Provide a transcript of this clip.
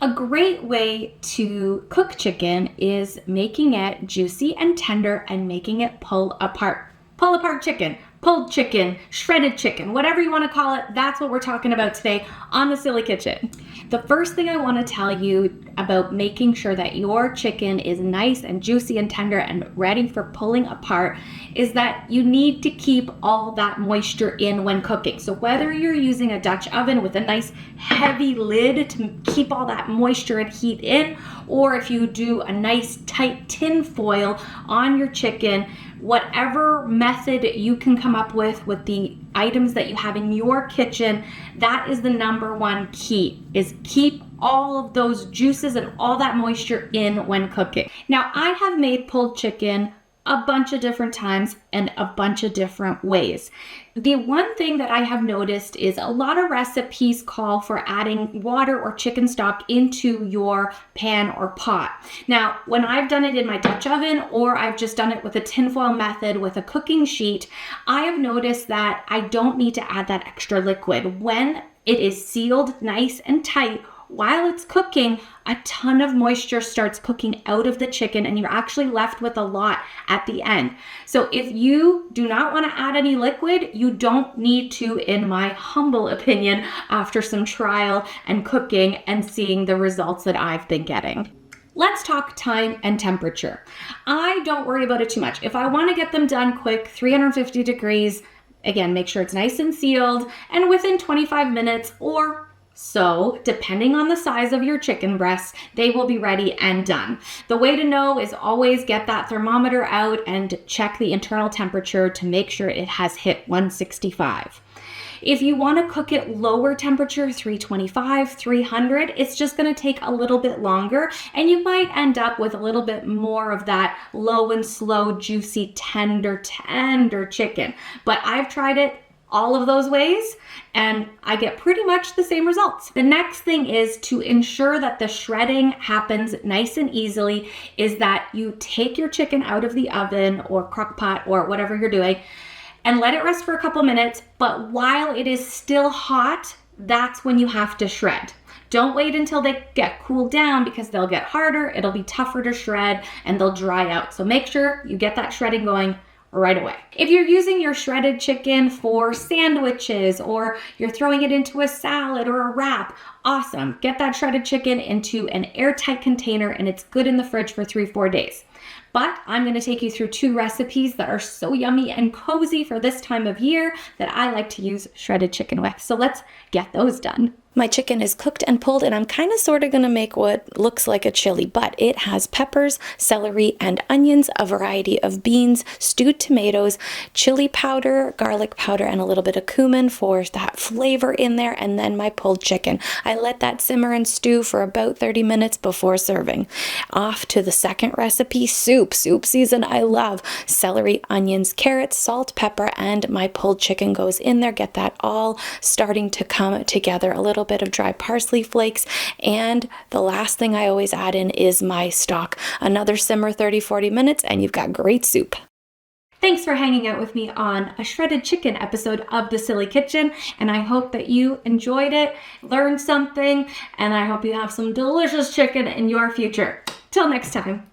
A great way to cook chicken is making it juicy and tender and making it pull apart. Pull apart chicken, pulled chicken, shredded chicken, whatever you want to call it. That's what we're talking about today on The Silly Kitchen. The first thing I want to tell you about making sure that your chicken is nice and juicy and tender and ready for pulling apart is that you need to keep all that moisture in when cooking. So whether you're using a Dutch oven with a nice heavy lid to keep all that moisture and heat in, or if you do a nice tight tin foil on your chicken, whatever method you can come up with the items that you have in your kitchen, that is the number one key, is keep all of those juices and all that moisture in when cooking. Now, I have made pulled chicken a bunch of different times and a bunch of different ways. The one thing that I have noticed is a lot of recipes call for adding water or chicken stock into your pan or pot. Now, when I've done it in my Dutch oven or I've just done it with a tinfoil method with a cooking sheet, I have noticed that I don't need to add that extra liquid. When it is sealed nice and tight, while it's cooking, a ton of moisture starts cooking out of the chicken and you're actually left with a lot at the end. So if you do not want to add any liquid, you don't need to, in my humble opinion, after some trial and cooking and seeing the results that I've been getting. Let's talk time and temperature. I don't worry about it too much. If I want to get them done quick, 350 degrees, again, make sure it's nice and sealed, and within 25 minutes or so, depending on the size of your chicken breasts, they will be ready and done. The way to know is always get that thermometer out and check the internal temperature to make sure it has hit 165. If you want to cook it lower temperature, 325, 300, it's just going to take a little bit longer and you might end up with a little bit more of that low and slow, juicy, tender chicken. But I've tried it all of those ways and I get pretty much the same results. The next thing is to ensure that the shredding happens nice and easily is that you take your chicken out of the oven or crock pot or whatever you're doing and let it rest for a couple minutes, but while it is still hot, that's when you have to shred. Don't wait until they get cooled down because they'll get harder, it'll be tougher to shred, and they'll dry out. So make sure you get that shredding going right away. If you're using your shredded chicken for sandwiches or you're throwing it into a salad or a wrap, awesome. Get that shredded chicken into an airtight container and it's good in the fridge for 3-4 days. But I'm going to take you through 2 recipes that are so yummy and cozy for this time of year that I like to use shredded chicken with. So let's get those done. My chicken is cooked and pulled and I'm kind of sort of going to make what looks like a chili, but it has peppers, celery, and onions, a variety of beans, stewed tomatoes, chili powder, garlic powder, and a little bit of cumin for that flavor in there, and then my pulled chicken. I let that simmer and stew for about 30 minutes before serving. Off to the second recipe, soup season. I love celery, onions, carrots, salt, pepper, and my pulled chicken goes in there. Get that all starting to come together. A little bit of dry parsley flakes, and the last thing I always add in is my stock. Another simmer 30-40 minutes and you've got great soup. Thanks for hanging out with me on a shredded chicken episode of The Silly Kitchen, and I hope that you enjoyed it, learned something, and I hope you have some delicious chicken in your future. Till next time.